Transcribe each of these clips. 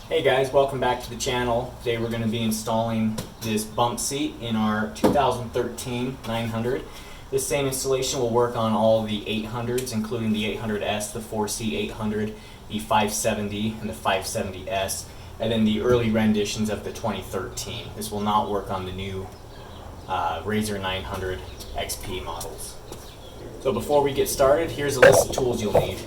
Hey guys, welcome back to the channel. Today we're going to be installing this bump seat in our 2013 900. This same installation will work on all the 800s, including the 800S, the 4C 800, the 570, and the 570S, and then the early renditions of the 2013. This will not work on the new RZR 900 XP models. So before we get started, here's a list of tools you'll need.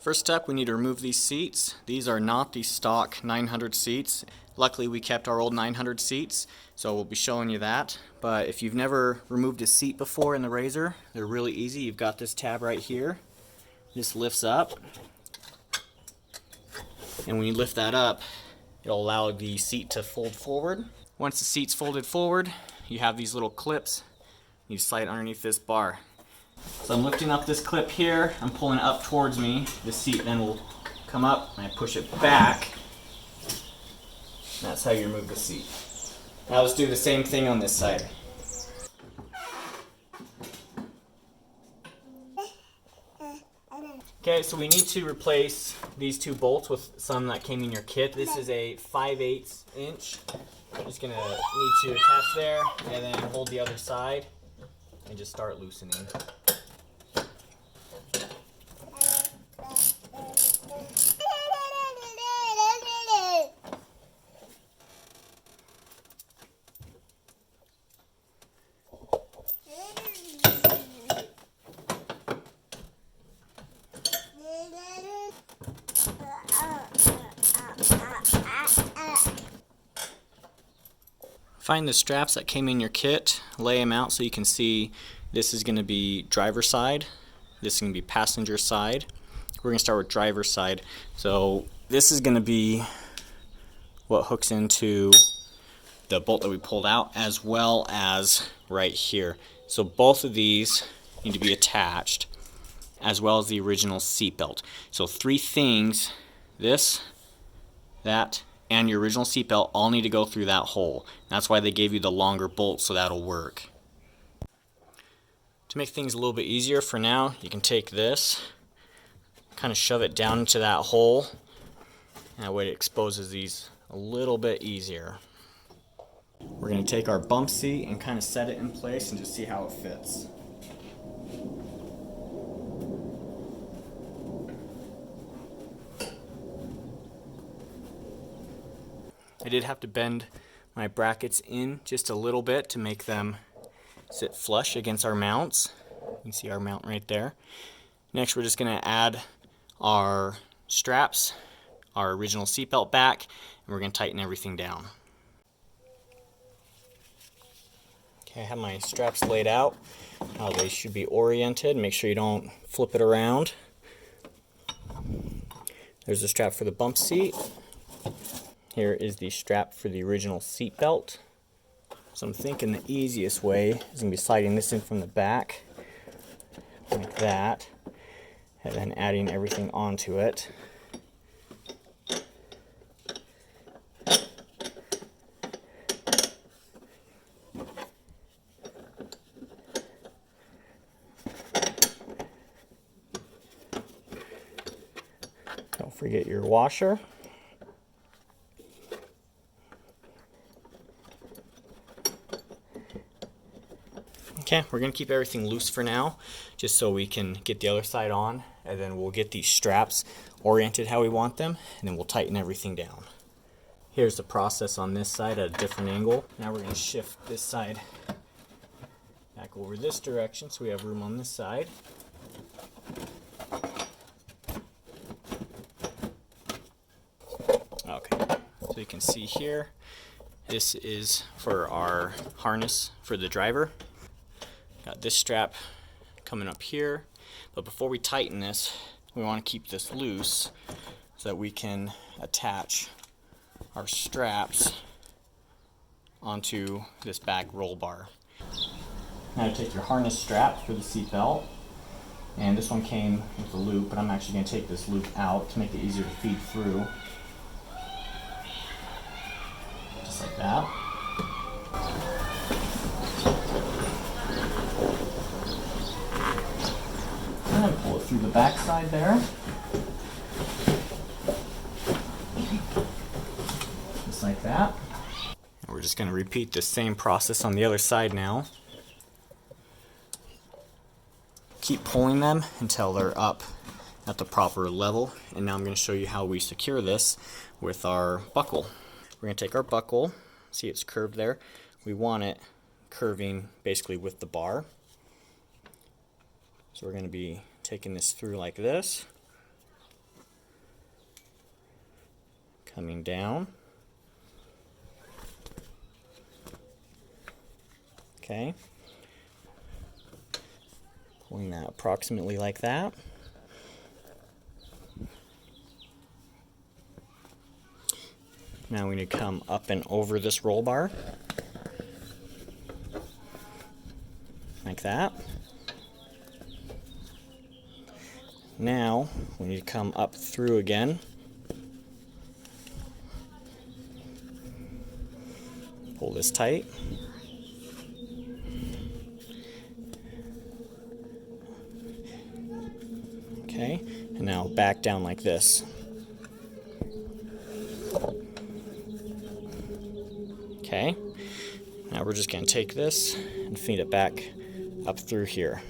First step, we need to remove these seats. These are not the stock 900 seats. Luckily we kept our old 900 seats, so we'll be showing you that. But if you've never removed a seat before in the RZR, they're really easy. You've got this tab right here. This lifts up, and when you lift that up, it'll allow the seat to fold forward. Once the seat's folded forward, you have these little clips. You slide it underneath this bar. So I'm lifting up this clip here, I'm pulling it up towards me. The seat then will come up and I push it back. That's how you remove the seat. Now let's do the same thing on this side. Okay, so we need to replace these two bolts with some that came in your kit. This is a 5/8 inch. I'm just gonna need to attach there and then hold the other side and just start loosening. Find the straps that came in your kit, lay them out so you can see this is going to be driver side, this is going to be passenger side. We're going to start with driver side. So this is going to be what hooks into the bolt that we pulled out, as well as right here. So both of these need to be attached, as well as the original seat belt. So three things, this, that, and your original seat belt all need to go through that hole. That's why they gave you the longer bolt, so that'll work. To make things a little bit easier for now, you can take this, kind of shove it down into that hole, and that way it exposes these a little bit easier. We're going to take our bump seat and kind of set it in place and just see how it fits. I did have to bend my brackets in just a little bit to make them sit flush against our mounts. You can see our mount right there. Next, we're just going to add our straps, our original seatbelt back, and we're going to tighten everything down. Okay, I have my straps laid out. How they should be oriented. Make sure you don't flip it around. There's the strap for the bump seat. Here is the strap for the original seat belt. So I'm thinking the easiest way is going to be sliding this in from the back, like that, and then adding everything onto it. Don't forget your washer. Okay, we're going to keep everything loose for now, just so we can get the other side on, and then we'll get these straps oriented how we want them, and then we'll tighten everything down. Here's the process on this side at a different angle. Now we're going to shift this side back over this direction so we have room on this side. Okay, so you can see here, this is for our harness for the driver. Got this strap coming up here, but before we tighten this, we want to keep this loose so that we can attach our straps onto this back roll bar. Now take your harness strap for the seat belt, and this one came with a loop, but I'm actually going to take this loop out to make it easier to feed through. Just like that. back side there. Just like that. And we're just going to repeat the same process on the other side now. Keep pulling them until they're up at the proper level. And now I'm going to show you how we secure this with our buckle. We're going to take our buckle, see it's curved there. We want it curving basically with the bar. So we're going to be taking this through like this, coming down. Okay. Pulling that approximately like that. Now we need to come up and over this roll bar. Like that. Now we need to come up through again. Pull this tight. Okay, and now back down like this. Okay, now we're just going to take this and feed it back up through here.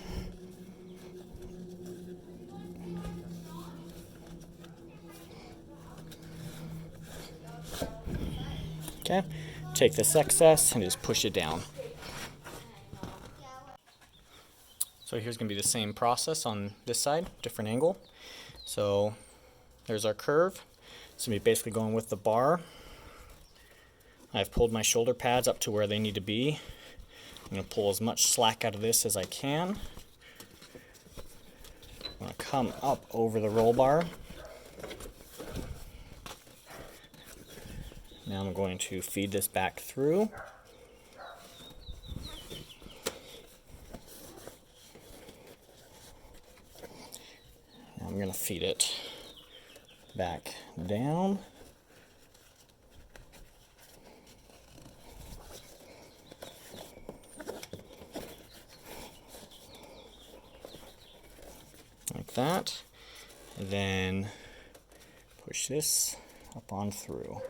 Okay, take this excess and just push it down. So here's going to be the same process on this side, different angle. So there's our curve. It's going to be basically going with the bar. I've pulled my shoulder pads up to where they need to be. I'm going to pull as much slack out of this as I can. I'm going to come up over the roll bar. Now I'm going to feed this back through. Now I'm going to feed it back down. Like that. And then push this up on through.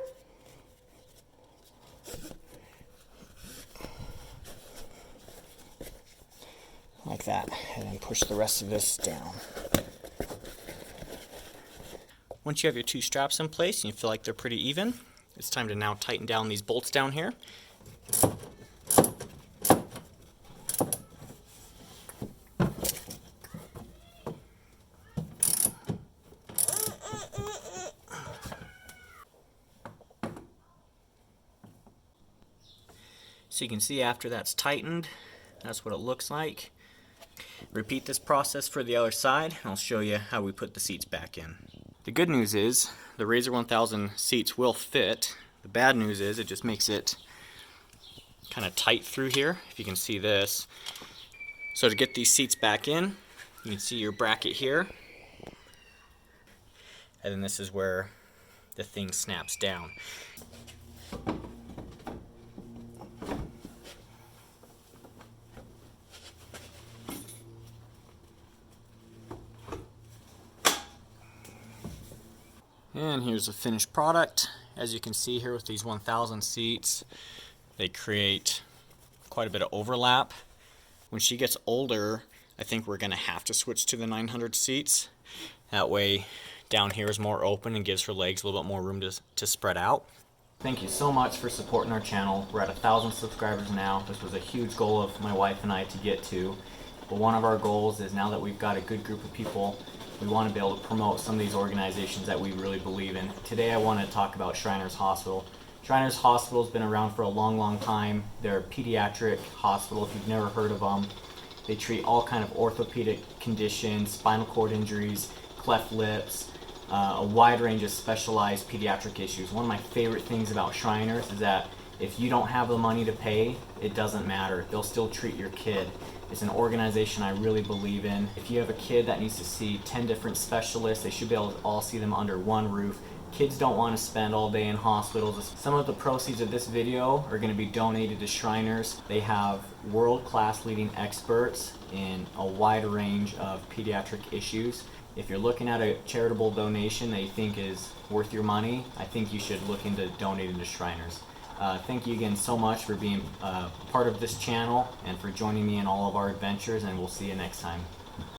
Like that, and then push the rest of this down. Once you have your two straps in place and you feel like they're pretty even, it's time to now tighten down these bolts down here. So you can see after that's tightened, that's what it looks like. Repeat this process for the other side, and I'll show you how we put the seats back in. The good news is the RZR 1000 seats will fit. The bad news is it just makes it kind of tight through here, if you can see this. So to get these seats back in, you can see your bracket here. And then this is where the thing snaps down. And here's the finished product. As you can see here with these 1000 seats, they create quite a bit of overlap. When she gets older, I think we're going to have to switch to the 900 seats. That way down here is more open and gives her legs a little bit more room to spread out. Thank you so much for supporting our channel. We're at 1,000 subscribers now. This was a huge goal of my wife and I to get to. But one of our goals is, now that we've got a good group of people, we want to be able to promote some of these organizations that we really believe in. Today I want to talk about Shriners Hospital. Shriners Hospital has been around for a long time. They're a pediatric hospital, if you've never heard of them. They treat all kind of orthopedic conditions, spinal cord injuries, cleft lips, a wide range of specialized pediatric issues. One of my favorite things about Shriners is that if you don't have the money to pay, it doesn't matter. They'll still treat your kid. It's an organization I really believe in. If you have a kid that needs to see 10 different specialists, they should be able to all see them under one roof. Kids don't want to spend all day in hospitals. Some of the proceeds of this video are going to be donated to Shriners. They have world-class leading experts in a wide range of pediatric issues. if you're looking at a charitable donation that you think is worth your money, I think you should look into donating to Shriners. Thank you again so much for being part of this channel and for joining me in all of our adventures, and we'll see you next time.